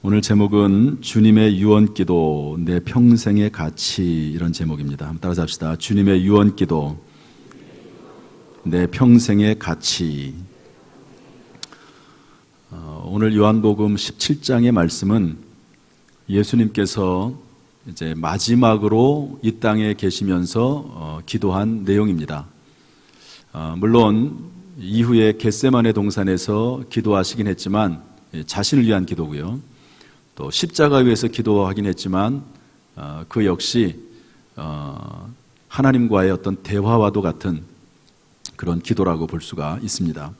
오늘 제목은 주님의 유언기도 내 평생의 가치, 이런 제목입니다. 한번 따라서 합시다. 주님의 유언기도 내 평생의 가치. 오늘 요한복음 17장의 말씀은 예수님께서 이제 마지막으로 이 땅에 계시면서 기도한 내용입니다. 물론 이후에 겟세마네 동산에서 기도하시긴 했지만 자신을 위한 기도고요. 또 십자가 위에서 기도하긴 했지만 그 역시 하나님과의 어떤 대화와도 같은 그런 기도라고 볼 수가 있습니다.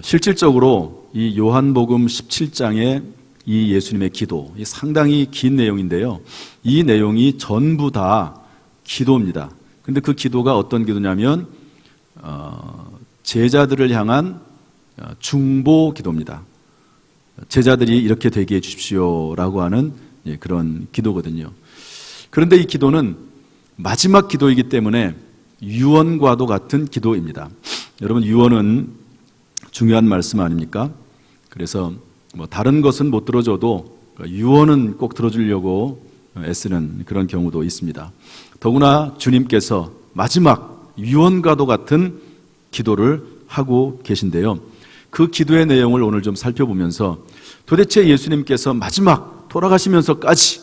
실질적으로 이 요한복음 17장의 이 예수님의 기도, 이 상당히 긴 내용인데요. 이 내용이 전부 다 기도입니다. 근데 그 기도가 어떤 기도냐면 제자들을 향한 중보 기도입니다. 제자들이 이렇게 되게 해 주십시오라고 하는 그런 기도거든요. 그런데 이 기도는 마지막 기도이기 때문에 유언과도 같은 기도입니다. 여러분, 유언은 중요한 말씀 아닙니까? 그래서 다른 것은 못 들어줘도 유언은 꼭 들어주려고 애쓰는 그런 경우도 있습니다. 더구나 주님께서 마지막 유언과도 같은 기도를 하고 계신데요. 그 기도의 내용을 오늘 좀 살펴보면서 도대체 예수님께서 마지막 돌아가시면서까지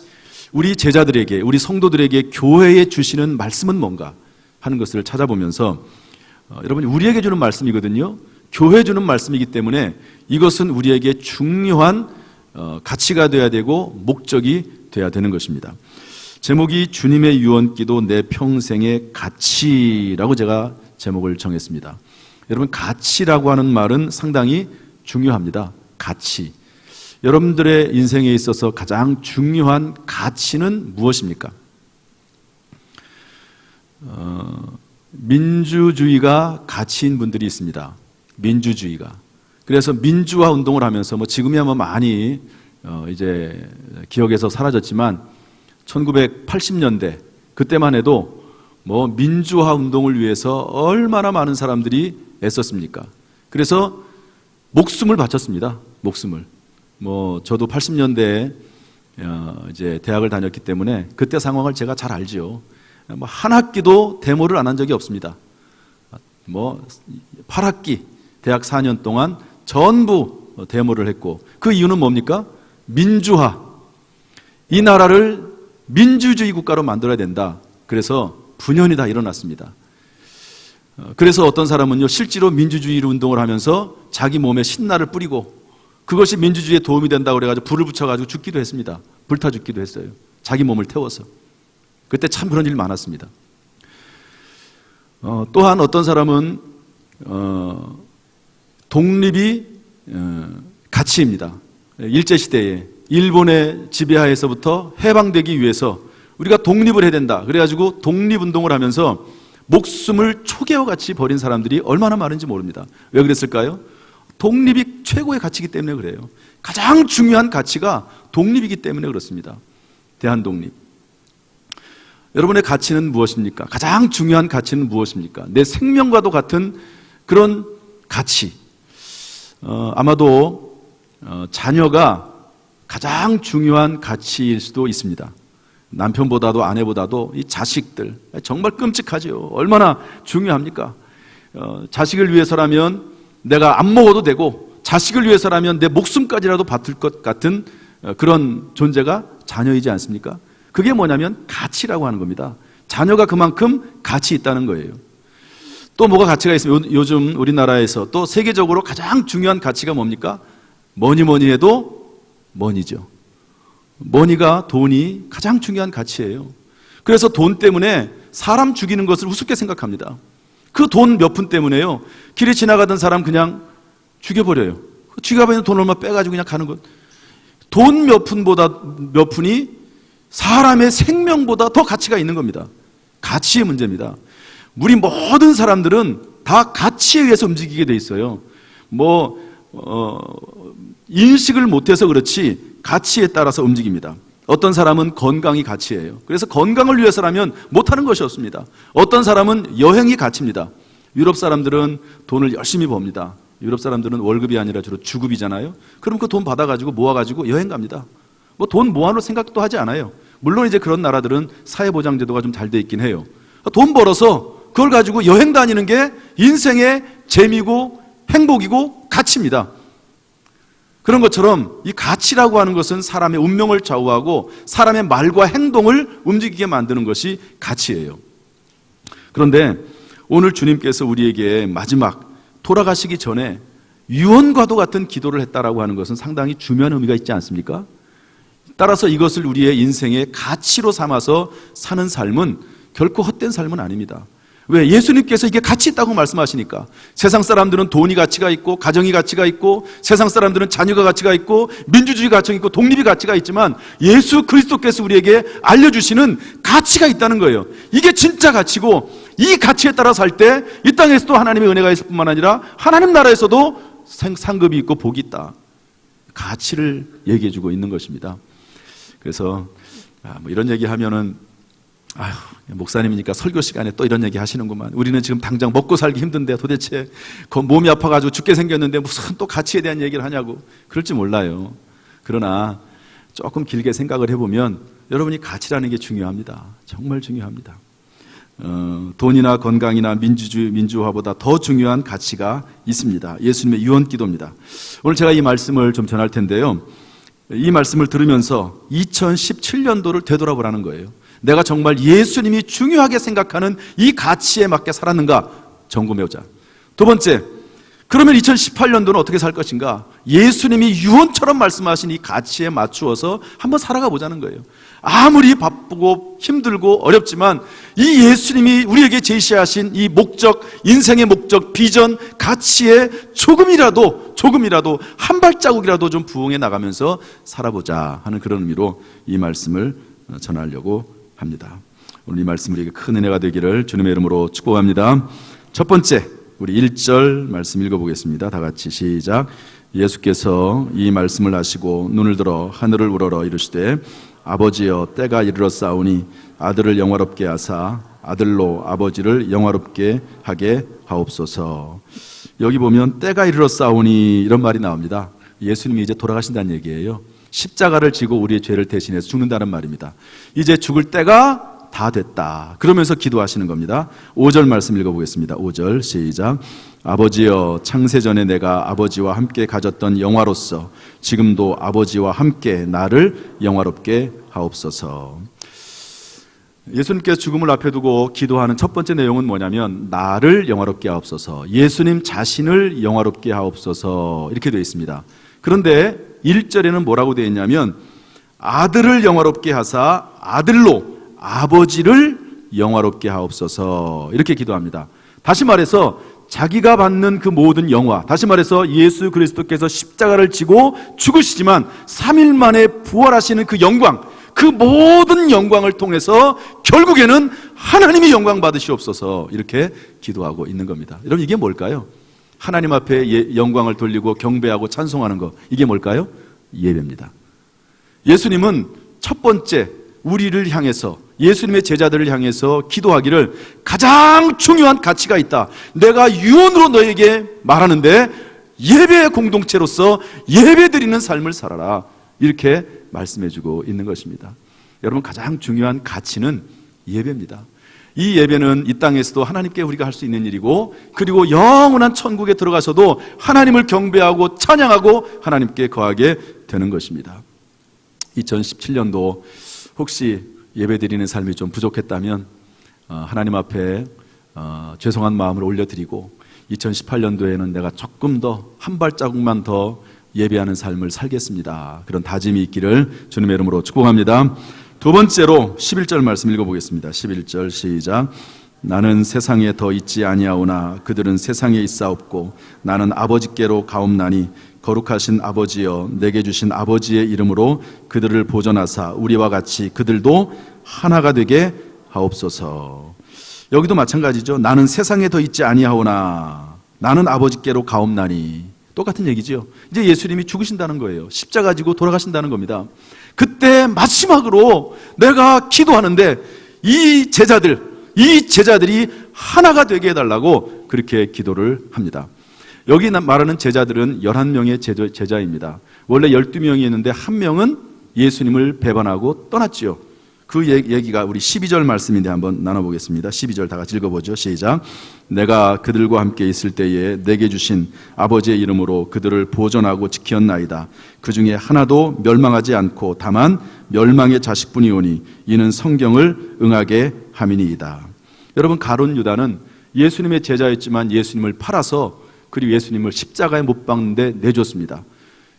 우리 제자들에게, 우리 성도들에게 교회에 주시는 말씀은 뭔가 하는 것을 찾아보면서 여러분, 우리에게 주는 말씀이거든요. 교회에 주는 말씀이기 때문에 이것은 우리에게 중요한 가치가 되어야 되고 목적이 되어야 되는 것입니다. 제목이 주님의 유언기도 내 평생의 가치라고 제가 제목을 정했습니다. 여러분, 가치라고 하는 말은 상당히 중요합니다. 가치. 여러분들의 인생에 있어서 가장 중요한 가치는 무엇입니까? 민주주의가 가치인 분들이 있습니다. 민주주의가. 그래서 민주화 운동을 하면서 지금이야 많이 이제 기억에서 사라졌지만 1980년대 그때만 해도 민주화 운동을 위해서 얼마나 많은 사람들이 애썼습니까? 그래서 목숨을 바쳤습니다. 목숨을. 저도 80년대에 이제 대학을 다녔기 때문에 그때 상황을 제가 잘 알죠. 한 학기도 데모를 안 한 적이 없습니다. 8학기 대학 4년 동안 전부 데모를 했고, 그 이유는 뭡니까? 민주화. 이 나라를 민주주의 국가로 만들어야 된다. 그래서 분연이 다 일어났습니다. 그래서 어떤 사람은요, 실제로 민주주의 운동을 하면서 자기 몸에 신나를 뿌리고 그것이 민주주의에 도움이 된다고 그래가지고 불을 붙여가지고 죽기도 했습니다. 불타 죽기도 했어요. 자기 몸을 태워서. 그때 참 그런 일 많았습니다. 또한 어떤 사람은 독립이 가치입니다. 일제시대에 일본의 지배하에서부터 해방되기 위해서 우리가 독립을 해야 된다. 그래가지고 독립운동을 하면서 목숨을 초계와같이 버린 사람들이 얼마나 많은지 모릅니다. 왜 그랬을까요? 독립이 최고의 가치이기 때문에 그래요. 가장 중요한 가치가 독립이기 때문에 그렇습니다. 대한독립. 여러분의 가치는 무엇입니까? 가장 중요한 가치는 무엇입니까? 내 생명과도 같은 그런 가치. 아마도 자녀가 가장 중요한 가치일 수도 있습니다. 남편보다도 아내보다도 이 자식들, 정말 끔찍하죠. 얼마나 중요합니까? 자식을 위해서라면 내가 안 먹어도 되고, 자식을 위해서라면 내 목숨까지라도 바칠 것 같은 그런 존재가 자녀이지 않습니까? 그게 뭐냐면 가치라고 하는 겁니다. 자녀가 그만큼 가치 있다는 거예요. 또 뭐가 가치가 있어요? 요즘 우리나라에서 또 세계적으로 가장 중요한 가치가 뭡니까? 뭐니 해도 머니죠. 머니가, 돈이 가장 중요한 가치예요. 그래서 돈 때문에 사람 죽이는 것을 우습게 생각합니다. 그 돈 몇 푼 때문에요, 길에 지나가던 사람 그냥 죽여버려요. 쥐가버리는 돈 얼마 빼가지고 그냥 가는 것. 돈 몇 푼이 사람의 생명보다 더 가치가 있는 겁니다. 가치의 문제입니다. 우리 모든 사람들은 다 가치에 의해서 움직이게 돼 있어요. 인식을 못해서 그렇지 가치에 따라서 움직입니다. 어떤 사람은 건강이 가치예요. 그래서 건강을 위해서라면 못하는 것이 없습니다. 어떤 사람은 여행이 가치입니다. 유럽 사람들은 돈을 열심히 법니다. 유럽 사람들은 월급이 아니라 주로 주급이잖아요. 그럼 그 돈 받아가지고 모아가지고 여행 갑니다. 뭐 돈 모아놓을 생각도 하지 않아요. 물론 이제 그런 나라들은 사회보장제도가 좀 잘 돼 있긴 해요. 돈 벌어서 그걸 가지고 여행 다니는 게 인생의 재미고 행복이고 가치입니다. 그런 것처럼 이 가치라고 하는 것은 사람의 운명을 좌우하고 사람의 말과 행동을 움직이게 만드는 것이 가치예요. 그런데 오늘 주님께서 우리에게 마지막 돌아가시기 전에 유언과도 같은 기도를 했다라고 하는 것은 상당히 중요한 의미가 있지 않습니까? 따라서 이것을 우리의 인생의 가치로 삼아서 사는 삶은 결코 헛된 삶은 아닙니다. 왜? 예수님께서 이게 가치 있다고 말씀하시니까. 세상 사람들은 돈이 가치가 있고 가정이 가치가 있고 세상 사람들은 자녀가 가치가 있고 민주주의 가치가 있고 독립이 가치가 있지만 예수 그리스도께서 우리에게 알려주시는 가치가 있다는 거예요. 이게 진짜 가치고 이 가치에 따라 살 때 이 땅에서도 하나님의 은혜가 있을 뿐만 아니라 하나님 나라에서도 상급이 있고 복이 있다. 가치를 얘기해주고 있는 것입니다. 그래서 뭐 이런 얘기하면은 아휴, 목사님이니까 설교 시간에 또 이런 얘기 하시는구만. 우리는 지금 당장 먹고 살기 힘든데 도대체 몸이 아파가지고 죽게 생겼는데 무슨 또 가치에 대한 얘기를 하냐고. 그럴지 몰라요. 그러나 조금 길게 생각을 해보면 여러분이 가치라는 게 중요합니다. 정말 중요합니다. 돈이나 건강이나 민주화보다 더 중요한 가치가 있습니다. 예수님의 유언기도입니다. 오늘 제가 이 말씀을 좀 전할 텐데요. 이 말씀을 들으면서 2017년도를 되돌아보라는 거예요. 내가 정말 예수님이 중요하게 생각하는 이 가치에 맞게 살았는가 점검해보자. 두 번째, 그러면 2018년도는 어떻게 살 것인가? 예수님이 유언처럼 말씀하신 이 가치에 맞추어서 한번 살아가 보자는 거예요. 아무리 바쁘고 힘들고 어렵지만 이 예수님이 우리에게 제시하신 이 목적, 인생의 목적, 비전, 가치에 조금이라도 한 발자국이라도 좀 부응해 나가면서 살아보자 하는 그런 의미로 이 말씀을 전하려고 합니다. 오늘 이 말씀 우리에게 큰 은혜가 되기를 주님의 이름으로 축복합니다. 첫 번째, 우리 1절 말씀 읽어보겠습니다. 다 같이 시작. 예수께서 이 말씀을 하시고 눈을 들어 하늘을 우러러 이르시되 아버지여 때가 이르렀사오니 아들을 영화롭게 하사 아들로 아버지를 영화롭게 하게 하옵소서. 여기 보면 때가 이르렀사오니 이런 말이 나옵니다. 예수님이 이제 돌아가신다는 얘기예요. 십자가를 지고 우리의 죄를 대신해서 죽는다는 말입니다. 이제 죽을 때가 다 됐다. 그러면서 기도하시는 겁니다. 5절 말씀 읽어보겠습니다. 5절 시작. 아버지여 창세전에 내가 아버지와 함께 가졌던 영화로서 지금도 아버지와 함께 나를 영화롭게 하옵소서. 예수님께서 죽음을 앞에 두고 기도하는 첫 번째 내용은 뭐냐면 나를 영화롭게 하옵소서, 예수님 자신을 영화롭게 하옵소서 이렇게 되어 있습니다. 그런데 1절에는 뭐라고 되어 있냐면 아들을 영화롭게 하사 아들로 아버지를 영화롭게 하옵소서 이렇게 기도합니다. 다시 말해서 자기가 받는 그 모든 영화, 다시 말해서 예수 그리스도께서 십자가를 지고 죽으시지만 3일 만에 부활하시는 그 영광, 그 모든 영광을 통해서 결국에는 하나님이 영광 받으시옵소서 이렇게 기도하고 있는 겁니다. 여러분 이게 뭘까요? 하나님 앞에 영광을 돌리고 경배하고 찬송하는 것, 이게 뭘까요? 예배입니다. 예수님은 첫 번째 우리를 향해서, 예수님의 제자들을 향해서 기도하기를 가장 중요한 가치가 있다. 내가 유언으로 너에게 말하는데 예배의 공동체로서 예배드리는 삶을 살아라. 이렇게 말씀해주고 있는 것입니다. 여러분 가장 중요한 가치는 예배입니다. 이 예배는 이 땅에서도 하나님께 우리가 할 수 있는 일이고, 그리고 영원한 천국에 들어가서도 하나님을 경배하고 찬양하고 하나님께 거하게 되는 것입니다. 2017년도 혹시 예배드리는 삶이 좀 부족했다면 하나님 앞에 죄송한 마음을 올려드리고 2018년도에는 내가 조금 더 한 발자국만 더 예배하는 삶을 살겠습니다. 그런 다짐이 있기를 주님의 이름으로 축복합니다. 두 번째로 11절 말씀 읽어보겠습니다. 11절 시작. 나는 세상에 더 있지 아니하오나 그들은 세상에 있사옵고 나는 아버지께로 가옵나니 거룩하신 아버지여 내게 주신 아버지의 이름으로 그들을 보존하사 우리와 같이 그들도 하나가 되게 하옵소서. 여기도 마찬가지죠. 나는 세상에 더 있지 아니하오나 나는 아버지께로 가옵나니, 똑같은 얘기죠. 이제 예수님이 죽으신다는 거예요. 십자가 지고 돌아가신다는 겁니다. 그때 마지막으로 내가 기도하는데 이 제자들이 하나가 되게 해달라고 그렇게 기도를 합니다. 여기 말하는 제자들은 11명의 제자입니다. 원래 12명이었는데 한 명은 예수님을 배반하고 떠났지요. 그 얘기가 우리 12절 말씀인데 한번 나눠보겠습니다. 12절 다 같이 읽어보죠. 시작. 내가 그들과 함께 있을 때에 내게 주신 아버지의 이름으로 그들을 보존하고 지켰나이다. 그 중에 하나도 멸망하지 않고 다만 멸망의 자식뿐이오니 이는 성경을 응하게 함이니이다. 여러분, 가룟 유다는 예수님의 제자였지만 예수님을 팔아서 그리고 예수님을 십자가에 못 박는데 내줬습니다.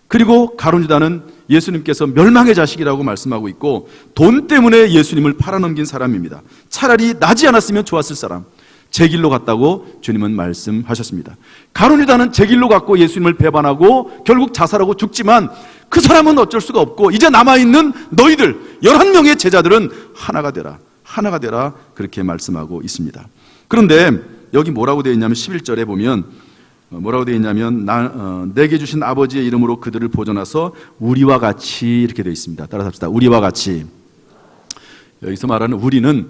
그리고 가룟 유다는 예수님께서 멸망의 자식이라고 말씀하고 있고 돈 때문에 예수님을 팔아넘긴 사람입니다. 차라리 나지 않았으면 좋았을 사람, 제 길로 갔다고 주님은 말씀하셨습니다. 가룟 유다는 제 길로 갔고 예수님을 배반하고 결국 자살하고 죽지만 그 사람은 어쩔 수가 없고 이제 남아있는 너희들 11명의 제자들은 하나가 되라, 하나가 되라, 그렇게 말씀하고 있습니다. 그런데 여기 뭐라고 되어 있냐면 11절에 보면 뭐라고 되어 있냐면 내게 주신 아버지의 이름으로 그들을 보존하서 우리와 같이, 이렇게 되어 있습니다. 따라서 합시다. 우리와 같이. 여기서 말하는 우리는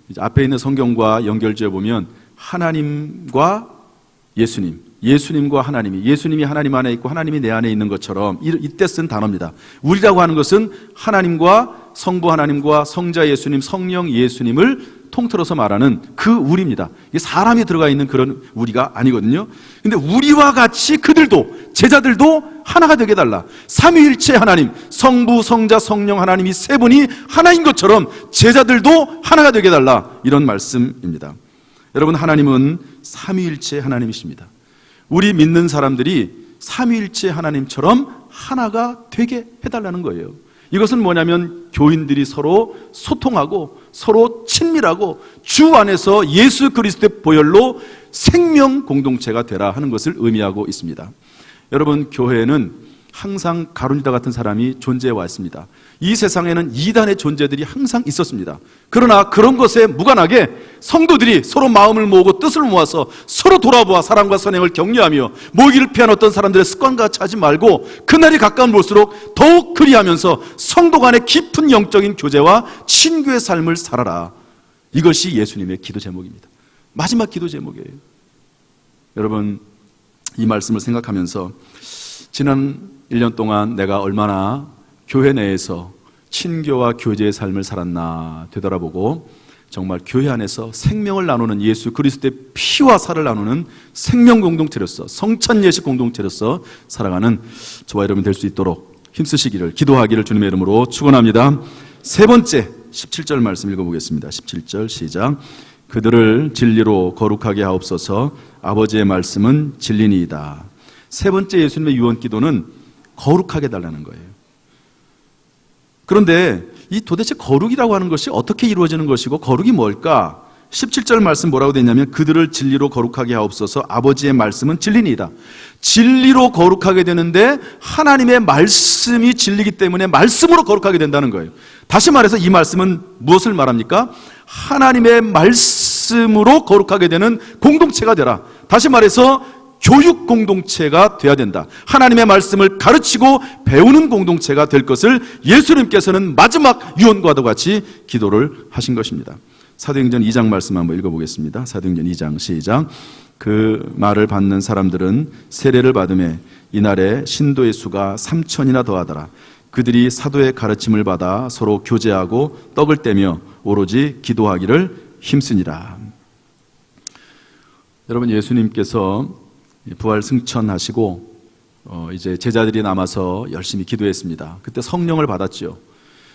이제 앞에 있는 성경과 연결지어 보면 하나님과 예수님, 예수님과 하나님이, 예수님이 하나님 안에 있고 하나님이 내 안에 있는 것처럼 이때 쓴 단어입니다. 우리라고 하는 것은 하나님과 성부 하나님과 성자 예수님, 성령 예수님을 통틀어서 말하는 그 우리입니다. 이게 사람이 들어가 있는 그런 우리가 아니거든요. 근데 우리와 같이 그들도, 제자들도 하나가 되게 해달라. 삼위일체 하나님, 성부, 성자, 성령 하나님이 세 분이 하나인 것처럼 제자들도 하나가 되게 해달라, 이런 말씀입니다. 여러분, 하나님은 삼위일체 하나님이십니다. 우리 믿는 사람들이 삼위일체 하나님처럼 하나가 되게 해달라는 거예요. 이것은 뭐냐면 교인들이 서로 소통하고 서로 친밀하고 주 안에서 예수 그리스도의 보혈로 생명 공동체가 되라 하는 것을 의미하고 있습니다. 여러분, 교회는 항상 가룟 유다 같은 사람이 존재해 왔습니다. 이 세상에는 이단의 존재들이 항상 있었습니다. 그러나 그런 것에 무관하게 성도들이 서로 마음을 모으고 뜻을 모아서 서로 돌아보아 사랑과 선행을 격려하며 모이기를 피한 어떤 사람들의 습관과 같이 하지 말고 그날이 가까운 볼수록 더욱 그리하면서 성도 간의 깊은 영적인 교제와 친교의 삶을 살아라. 이것이 예수님의 기도 제목입니다. 마지막 기도 제목이에요. 여러분, 이 말씀을 생각하면서 지난 1년 동안 내가 얼마나 교회 내에서 친교와 교제의 삶을 살았나 되돌아보고 정말 교회 안에서 생명을 나누는 예수 그리스도의 피와 살을 나누는 생명 공동체로서, 성찬 예식 공동체로서 살아가는 저와 여러분 될 수 있도록 힘쓰시기를, 기도하기를 주님의 이름으로 축원합니다. 세 번째 17절 말씀 읽어보겠습니다. 17절 시작. 그들을 진리로 거룩하게 하옵소서. 아버지의 말씀은 진리니이다. 세 번째 예수님의 유언 기도는 거룩하게 달라는 거예요. 그런데 이 도대체 거룩이라고 하는 것이 어떻게 이루어지는 것이고 거룩이 뭘까? 17절 말씀 뭐라고 되어 있냐면 그들을 진리로 거룩하게 하옵소서. 아버지의 말씀은 진리니이다. 진리로 거룩하게 되는데 하나님의 말씀이 진리이기 때문에 말씀으로 거룩하게 된다는 거예요. 다시 말해서 이 말씀은 무엇을 말합니까? 하나님의 말씀으로 거룩하게 되는 공동체가 되라. 다시 말해서 교육 공동체가 돼야 된다. 하나님의 말씀을 가르치고 배우는 공동체가 될 것을 예수님께서는 마지막 유언과도 같이 기도를 하신 것입니다. 사도행전 2장 말씀 한번 읽어보겠습니다. 사도행전 2장 시작. 그 말을 받는 사람들은 세례를 받음에 이날에 신도의 수가 3,000이나 더하더라. 그들이 사도의 가르침을 받아 서로 교제하고 떡을 떼며 오로지 기도하기를 힘쓰니라. 여러분, 예수님께서 부활 승천하시고 이제 제자들이 남아서 열심히 기도했습니다. 그때 성령을 받았죠.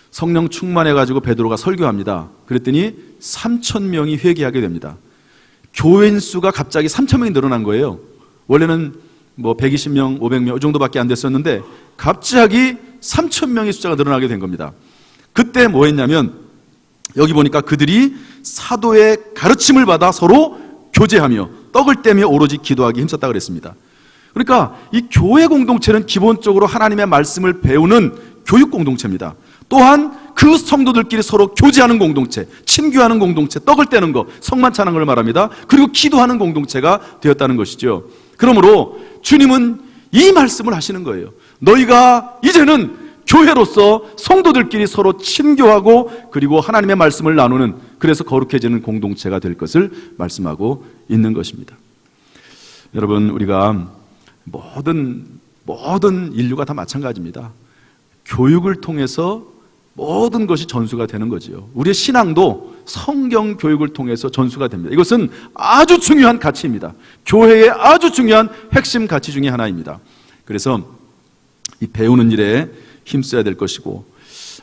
성령 충만해가지고 베드로가 설교합니다. 그랬더니 3,000명이 회개하게 됩니다. 교인 수가 갑자기 3,000명이 늘어난 거예요. 원래는 뭐 120명, 500명 이 정도밖에 안 됐었는데 갑자기 3,000명의 숫자가 늘어나게 된 겁니다. 그때 뭐 했냐면 여기 보니까 그들이 사도의 가르침을 받아 서로 교제하며 떡을 떼며 오로지 기도하기 힘썼다 그랬습니다. 그러니까 이 교회 공동체는 기본적으로 하나님의 말씀을 배우는 교육 공동체입니다. 또한 그 성도들끼리 서로 교제하는 공동체, 친교하는 공동체, 떡을 떼는 것, 성만찬하는 걸 말합니다. 그리고 기도하는 공동체가 되었다는 것이죠. 그러므로 주님은 이 말씀을 하시는 거예요. 너희가 이제는 교회로서 성도들끼리 서로 친교하고 그리고 하나님의 말씀을 나누는, 그래서 거룩해지는 공동체가 될 것을 말씀하고 있는 것입니다. 여러분, 우리가 모든 인류가 다 마찬가지입니다. 교육을 통해서 모든 것이 전수가 되는 거지요. 우리의 신앙도 성경 교육을 통해서 전수가 됩니다. 이것은 아주 중요한 가치입니다. 교회의 아주 중요한 핵심 가치 중에 하나입니다. 그래서 이 배우는 일에 힘써야 될 것이고,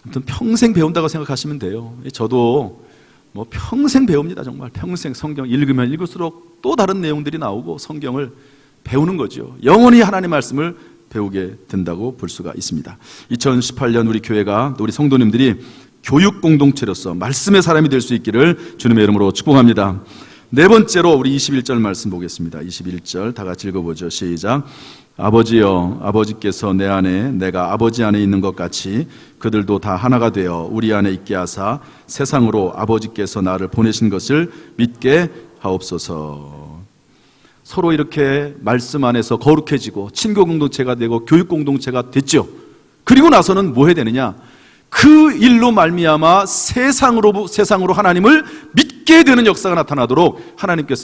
아무튼 평생 배운다고 생각하시면 돼요. 저도 뭐 평생 배웁니다. 정말 평생 성경 읽으면 읽을수록 또 다른 내용들이 나오고 성경을 배우는 거죠. 영원히 하나님 말씀을 배우게 된다고 볼 수가 있습니다. 2018년 우리 교회가, 우리 성도님들이 교육 공동체로서 말씀의 사람이 될 수 있기를 주님의 이름으로 축복합니다. 네 번째로 우리 21절 말씀 보겠습니다. 21절 다 같이 읽어보죠. 시작. 아버지여, 아버지께서 내 안에 내가 아버지 안에 있는 것 같이 그들도 다 하나가 되어 우리 안에 있게 하사 세상으로 아버지께서 나를 보내신 것을 믿게 하옵소서. 서로 이렇게 말씀 안에서 거룩해지고 친교 공동체가 되고 교육 공동체가 됐죠. 그리고 나서는 뭐 해야 되느냐? 그 일로 말미암아 세상으로 하나님을 믿게 되는 역사가 나타나도록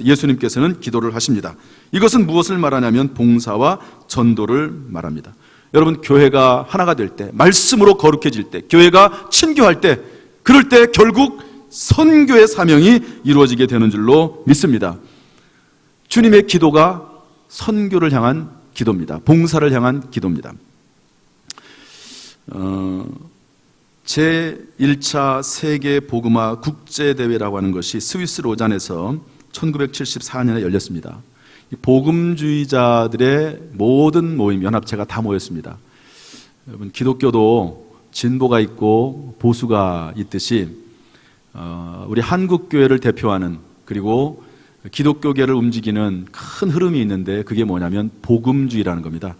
예수님께서는 기도를 하십니다. 이것은 무엇을 말하냐면 봉사와 전도를 말합니다. 여러분, 교회가 하나가 될 때, 말씀으로 거룩해질 때, 교회가 친교할 때, 그럴 때 결국 선교의 사명이 이루어지게 되는 줄로 믿습니다. 주님의 기도가 선교를 향한 기도입니다. 봉사를 향한 기도입니다. 제1차 세계 복음화 국제대회라고 하는 것이 스위스 로잔에서 1974년에 열렸습니다. 복음주의자들의 모든 모임, 연합체가 다 모였습니다. 여러분, 기독교도 진보가 있고 보수가 있듯이 우리 한국교회를 대표하는, 그리고 기독교계를 움직이는 큰 흐름이 있는데, 그게 뭐냐면 복음주의라는 겁니다.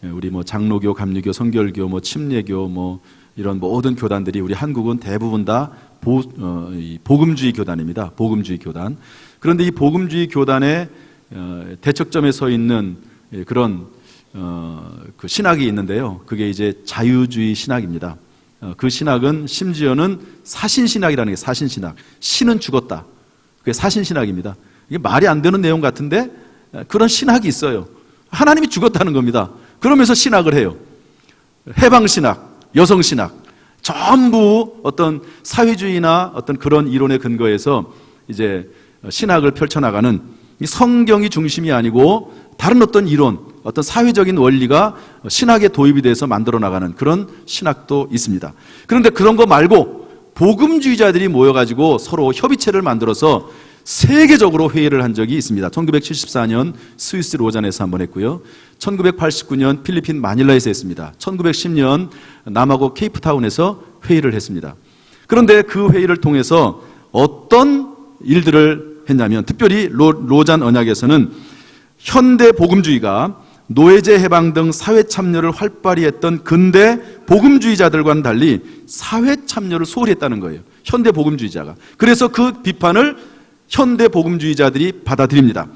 우리 뭐 장로교, 감리교, 성결교, 뭐 침례교, 이런 모든 교단들이, 우리 한국은 대부분 다 복음주의 교단입니다. 복음주의 교단. 그런데 이 복음주의 교단의 대척점에 서 있는 그런 그 신학이 있는데요. 그게 이제 자유주의 신학입니다. 그 신학은 심지어는 사신신학이라는 게, 사신신학. 신은 죽었다. 그게 사신신학입니다. 이게 말이 안 되는 내용 같은데 그런 신학이 있어요. 하나님이 죽었다는 겁니다. 그러면서 신학을 해요. 해방신학, 여성신학, 전부 어떤 사회주의나 어떤 그런 이론에 근거해서 이제 신학을 펼쳐나가는, 이 성경이 중심이 아니고 다른 어떤 이론, 어떤 사회적인 원리가 신학에 도입이 돼서 만들어 나가는 그런 신학도 있습니다. 그런데 그런 거 말고 복음주의자들이 모여가지고 서로 협의체를 만들어서 세계적으로 회의를 한 적이 있습니다. 1974년 스위스 로잔에서 한번 했고요. 1989년 필리핀 마닐라에서 했습니다. 1910년 남아고 케이프타운에서 회의를 했습니다. 그런데 그 회의를 통해서 어떤 일들을 했냐면, 특별히 로잔 언약에서는 현대 복음주의가 노예제 해방 등 사회 참여를 활발히 했던 근대 복음주의자들과는 달리 사회 참여를 소홀히 했다는 거예요. 현대 복음주의자가. 그래서 그 비판을 현대 복음주의자들이 받아들입니다.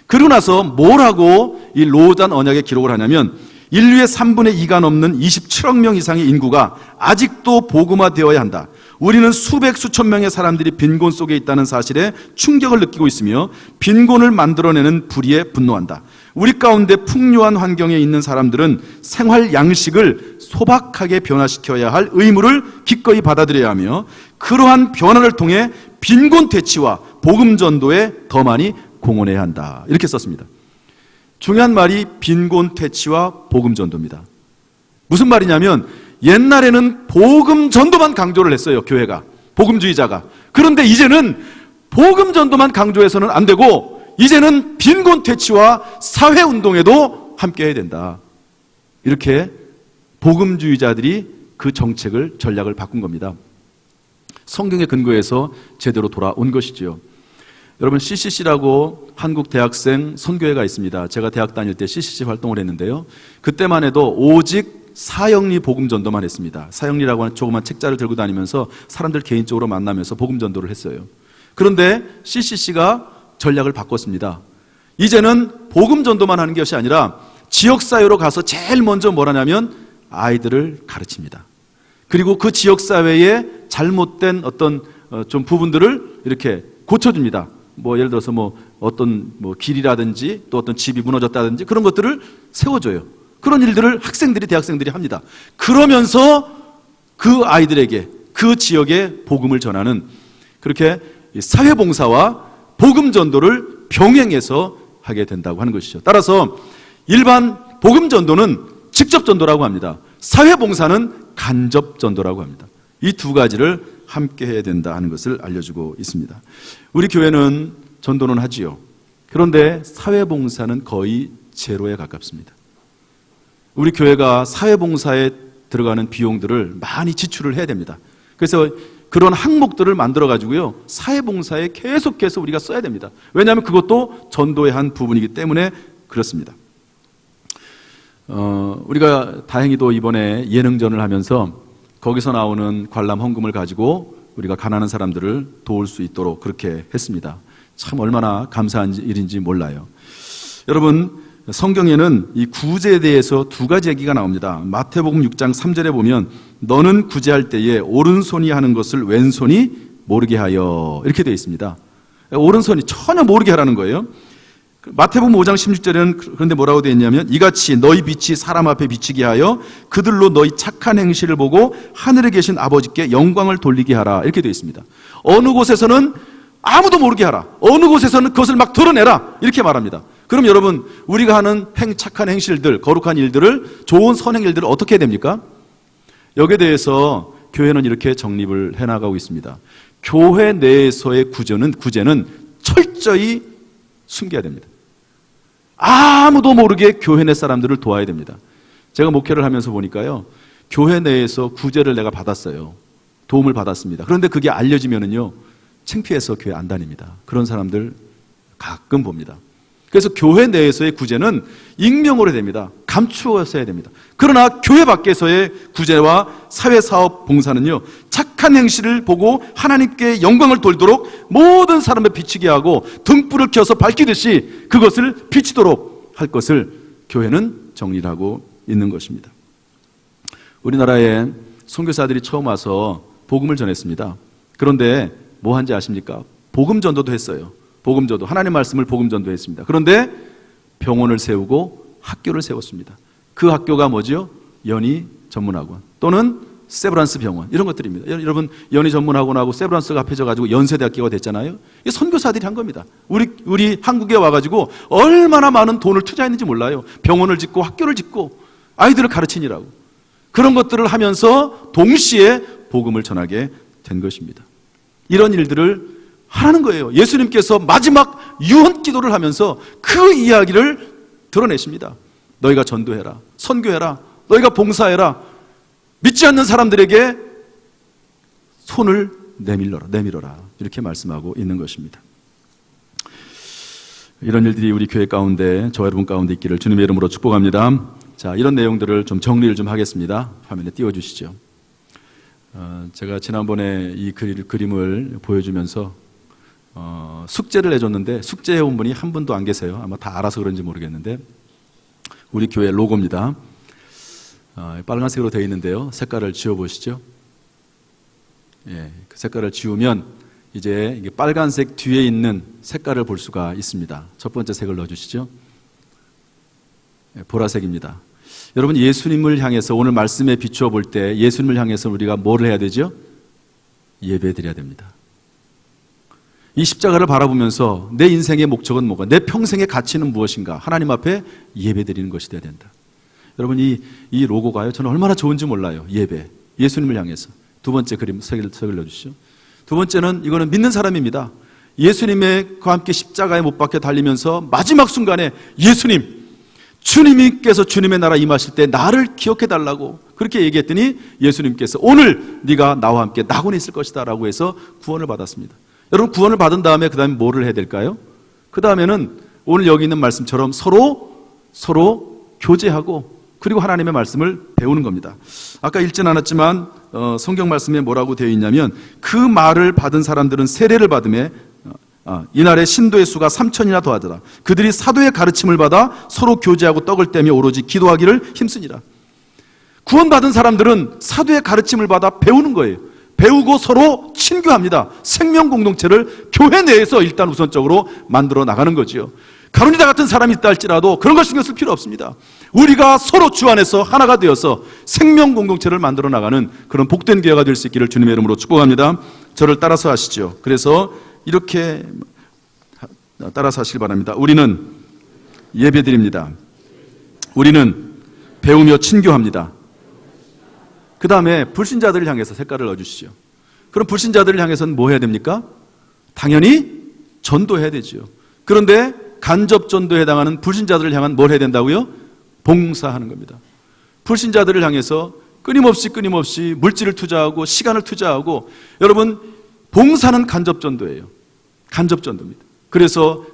그러고 나서 뭘 하고 이 로잔 언약에 기록을 하냐면, 인류의 3분의 2가 넘는 27억 명 이상의 인구가 아직도 복음화되어야 한다. 우리는 수백 수천 명의 사람들이 빈곤 속에 있다는 사실에 충격을 느끼고 있으며 빈곤을 만들어내는 불의에 분노한다. 우리 가운데 풍요한 환경에 있는 사람들은 생활 양식을 소박하게 변화시켜야 할 의무를 기꺼이 받아들여야 하며, 그러한 변화를 통해 빈곤 퇴치와 복음 전도에 더 많이 공헌해야 한다. 이렇게 썼습니다. 중요한 말이 빈곤 퇴치와 복음 전도입니다. 무슨 말이냐면, 옛날에는 복음 전도만 강조를 했어요. 교회가, 복음주의자가. 그런데 이제는 복음 전도만 강조해서는 안 되고, 이제는 빈곤 퇴치와 사회 운동에도 함께 해야 된다. 이렇게 복음주의자들이 그 정책을, 전략을 바꾼 겁니다. 성경에 근거해서 제대로 돌아온 것이지요. 여러분, CCC라고 한국 대학생 선교회가 있습니다. 제가 대학 다닐 때 CCC 활동을 했는데요. 그때만 해도 오직 사형리 복음 전도만 했습니다. 사형리라고 하는 조그만 책자를 들고 다니면서 사람들 개인적으로 만나면서 복음 전도를 했어요. 그런데 CCC가 전략을 바꿨습니다. 이제는 복음 전도만 하는 것이 아니라 지역사회로 가서 제일 먼저 뭘 하냐면 아이들을 가르칩니다. 그리고 그 지역사회의 잘못된 어떤 좀 부분들을 이렇게 고쳐줍니다. 예를 들어서 어떤 길이라든지 또 어떤 집이 무너졌다든지 그런 것들을 세워줘요. 그런 일들을 대학생들이 합니다. 그러면서 그 아이들에게 그 지역에 복음을 전하는, 그렇게 사회봉사와 복음 전도를 병행해서 하게 된다고 하는 것이죠. 따라서 일반 복음 전도는 직접 전도라고 합니다. 사회봉사는 간접 전도라고 합니다. 이 두 가지를 함께 해야 된다 하는 것을 알려주고 있습니다. 우리 교회는 전도는 하지요. 그런데 사회봉사는 거의 제로에 가깝습니다. 우리 교회가 사회봉사에 들어가는 비용들을 많이 지출을 해야 됩니다. 그래서 그런 항목들을 만들어 가지고요, 사회봉사에 계속해서 우리가 써야 됩니다. 왜냐하면 그것도 전도의 한 부분이기 때문에 그렇습니다. 우리가 다행히도 이번에 예능전을 하면서 거기서 나오는 관람 헌금을 가지고 우리가 가난한 사람들을 도울 수 있도록 그렇게 했습니다. 참 얼마나 감사한 일인지 몰라요. 여러분, 성경에는 이 구제에 대해서 두 가지 얘기가 나옵니다. 마태복음 6장 3절에 보면 너는 구제할 때에 오른손이 하는 것을 왼손이 모르게 하여, 이렇게 되어 있습니다. 오른손이 전혀 모르게 하라는 거예요. 마태복음 5장 16절에는 그런데 뭐라고 되어 있냐면 이같이 너희 빛이 사람 앞에 비치게 하여 그들로 너희 착한 행실을 보고 하늘에 계신 아버지께 영광을 돌리게 하라, 이렇게 되어 있습니다. 어느 곳에서는 아무도 모르게 하라, 어느 곳에서는 그것을 막 드러내라, 이렇게 말합니다. 그럼 여러분, 우리가 하는 착한 행실들, 거룩한 일들을, 좋은 선행 일들을 어떻게 해야 됩니까? 여기에 대해서 교회는 이렇게 정립을 해나가고 있습니다. 교회 내에서의 구제는 철저히 숨겨야 됩니다. 아무도 모르게 교회 내 사람들을 도와야 됩니다. 제가 목회를 하면서 보니까요, 교회 내에서 구제를 내가 받았어요. 도움을 받았습니다. 그런데 그게 알려지면은요, 창피해서 교회 안 다닙니다. 그런 사람들 가끔 봅니다. 그래서 교회 내에서의 구제는 익명으로 해야 됩니다. 감추어서 해야 됩니다. 그러나 교회 밖에서의 구제와 사회사업 봉사는요, 착한 행실을 보고 하나님께 영광을 돌도록 모든 사람을 비치게 하고 등불을 켜서 밝히듯이 그것을 비치도록 할 것을 교회는 정리를 하고 있는 것입니다. 우리나라에 선교사들이 처음 와서 복음을 전했습니다. 그런데 뭐 한지 아십니까? 복음 전도도 했어요. 복음 전도, 하나님 말씀을 복음 전도했습니다. 그런데 병원을 세우고 학교를 세웠습니다. 그 학교가 뭐죠? 연희 전문학원 또는 세브란스 병원, 이런 것들입니다. 여러분, 연희 전문학원하고 세브란스가 합해져 가지고 연세대학교가 됐잖아요. 이 선교사들이 한 겁니다. 우리 한국에 와가지고 얼마나 많은 돈을 투자했는지 몰라요. 병원을 짓고 학교를 짓고 아이들을 가르치느라고. 그런 것들을 하면서 동시에 복음을 전하게 된 것입니다. 이런 일들을 하라는 거예요. 예수님께서 마지막 유언 기도를 하면서 그 이야기를 드러내십니다. 너희가 전도해라, 선교해라, 너희가 봉사해라, 믿지 않는 사람들에게 손을 내밀어라, 이렇게 말씀하고 있는 것입니다. 이런 일들이 우리 교회 가운데, 저와 여러분 가운데 있기를 주님의 이름으로 축복합니다. 자, 이런 내용들을 좀 정리를 좀 하겠습니다. 화면에 띄워주시죠. 제가 지난번에 이 그림을 보여주면서 숙제를 내줬는데 숙제해온 분이 한 분도 안 계세요. 아마 다 알아서 그런지 모르겠는데, 우리 교회 로고입니다. 빨간색으로 되어 있는데요, 색깔을 지워보시죠. 예, 그 색깔을 지우면 이제 이게 빨간색 뒤에 있는 색깔을 볼 수가 있습니다. 첫 번째 색을 넣어주시죠. 예, 보라색입니다. 여러분, 예수님을 향해서 오늘 말씀에 비추어 볼 때 예수님을 향해서 우리가 뭘 해야 되죠? 예배 드려야 됩니다. 이 십자가를 바라보면서 내 인생의 목적은 뭐가, 내 평생의 가치는 무엇인가, 하나님 앞에 예배 드리는 것이 되어야 된다. 여러분, 이 로고가요, 저는 얼마나 좋은지 몰라요. 예배, 예수님을 향해서. 두 번째 그림 색을 넣어주시죠. 두 번째는, 이거는 믿는 사람입니다. 예수님과 함께 십자가에 못 박혀 달리면서 마지막 순간에 주님께서 주님의 나라 임하실 때 나를 기억해 달라고 그렇게 얘기했더니 예수님께서 오늘 네가 나와 함께 낙원에 있을 것이다 라고 해서 구원을 받았습니다. 여러분, 구원을 받은 다음에 그 다음에 뭐를 해야 될까요? 그 다음에는 오늘 여기 있는 말씀처럼 서로 교제하고 그리고 하나님의 말씀을 배우는 겁니다. 아까 읽진 않았지만 성경 말씀에 뭐라고 되어 있냐면, 그 말을 받은 사람들은 세례를 받음에 이날에 신도의 수가 3,000이나 더하더라. 그들이 사도의 가르침을 받아 서로 교제하고 떡을 떼며 오로지 기도하기를 힘쓰니라. 구원받은 사람들은 사도의 가르침을 받아 배우는 거예요. 배우고 서로 친교합니다. 생명 공동체를 교회 내에서 일단 우선적으로 만들어 나가는 거지요. 가룟유다 같은 사람이 있다 할지라도 그런 걸 신경 쓸 필요 없습니다. 우리가 서로 주 안에서 하나가 되어서 생명 공동체를 만들어 나가는 그런 복된 교회가 될 수 있기를 주님의 이름으로 축복합니다. 저를 따라서 하시죠. 그래서 이렇게 따라서 하시길 바랍니다. 우리는 예배드립니다. 우리는 배우며 친교합니다. 그 다음에 불신자들을 향해서 색깔을 넣어주시죠. 그럼 불신자들을 향해서는 뭐 해야 됩니까? 당연히 전도해야 되죠. 그런데 간접 전도에 해당하는 불신자들을 향한 뭘 해야 된다고요? 봉사하는 겁니다. 불신자들을 향해서 끊임없이 물질을 투자하고 시간을 투자하고, 여러분 봉사는 간접 전도예요. 간접 전도입니다. 그래서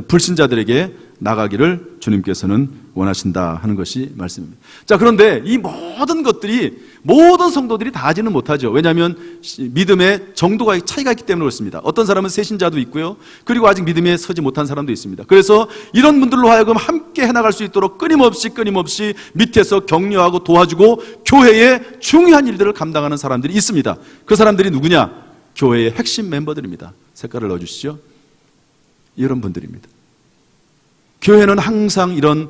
불신자들에게 나가기를 주님께서는 원하신다 하는 것이 말씀입니다. 자, 그런데 이 모든 것들이 모든 성도들이 다 하지는 못하죠. 왜냐하면 믿음의 정도가 차이가 있기 때문에 그렇습니다. 어떤 사람은 새신자도 있고요, 그리고 아직 믿음에 서지 못한 사람도 있습니다. 그래서 이런 분들로 하여금 함께 해나갈 수 있도록 끊임없이 밑에서 격려하고 도와주고 교회의 중요한 일들을 감당하는 사람들이 있습니다. 그 사람들이 누구냐? 교회의 핵심 멤버들입니다. 색깔을 넣어주시죠. 이런 분들입니다. 교회는 항상 이런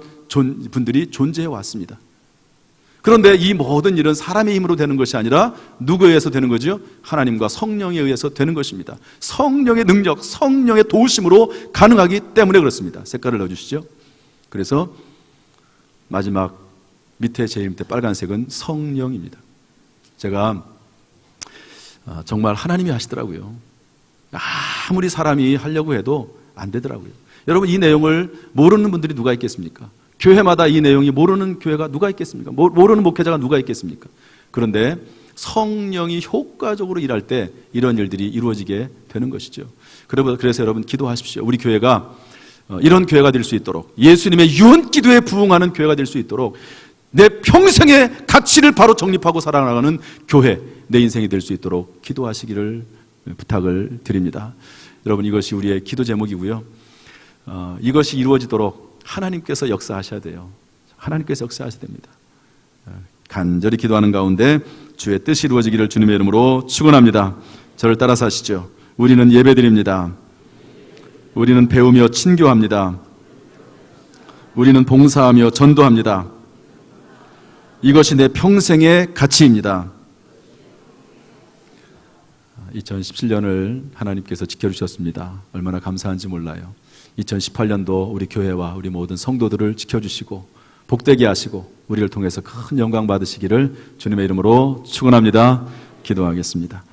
분들이 존재해 왔습니다. 그런데 이 모든 일은 사람의 힘으로 되는 것이 아니라 누구에 의해서 되는 거죠? 하나님과 성령에 의해서 되는 것입니다. 성령의 능력, 성령의 도우심으로 가능하기 때문에 그렇습니다. 색깔을 넣어주시죠. 그래서 마지막 밑에 제 밑에 빨간색은 성령입니다. 제가 정말 하나님이 하시더라고요. 아무리 사람이 하려고 해도 안 되더라고요. 여러분, 이 내용을 모르는 분들이 누가 있겠습니까? 교회마다 이 내용이 모르는 교회가 누가 있겠습니까? 모르는 목회자가 누가 있겠습니까? 그런데 성령이 효과적으로 일할 때 이런 일들이 이루어지게 되는 것이죠. 그래서 여러분 기도하십시오. 우리 교회가 이런 교회가 될 수 있도록, 예수님의 유언 기도에 부응하는 교회가 될 수 있도록, 내 평생의 가치를 바로 정립하고 살아나가는 교회, 내 인생이 될 수 있도록 기도하시기를 부탁을 드립니다. 여러분, 이것이 우리의 기도 제목이고요. 이것이 이루어지도록 하나님께서 역사하셔야 돼요. 하나님께서 역사하셔야 됩니다. 간절히 기도하는 가운데 주의 뜻이 이루어지기를 주님의 이름으로 축원합니다. 저를 따라서 하시죠. 우리는 예배드립니다. 우리는 배우며 친교합니다. 우리는 봉사하며 전도합니다. 이것이 내 평생의 가치입니다. 2017년을 하나님께서 지켜주셨습니다. 얼마나 감사한지 몰라요. 2018년도 우리 교회와 우리 모든 성도들을 지켜주시고 복되게 하시고 우리를 통해서 큰 영광 받으시기를 주님의 이름으로 축원합니다. 기도하겠습니다.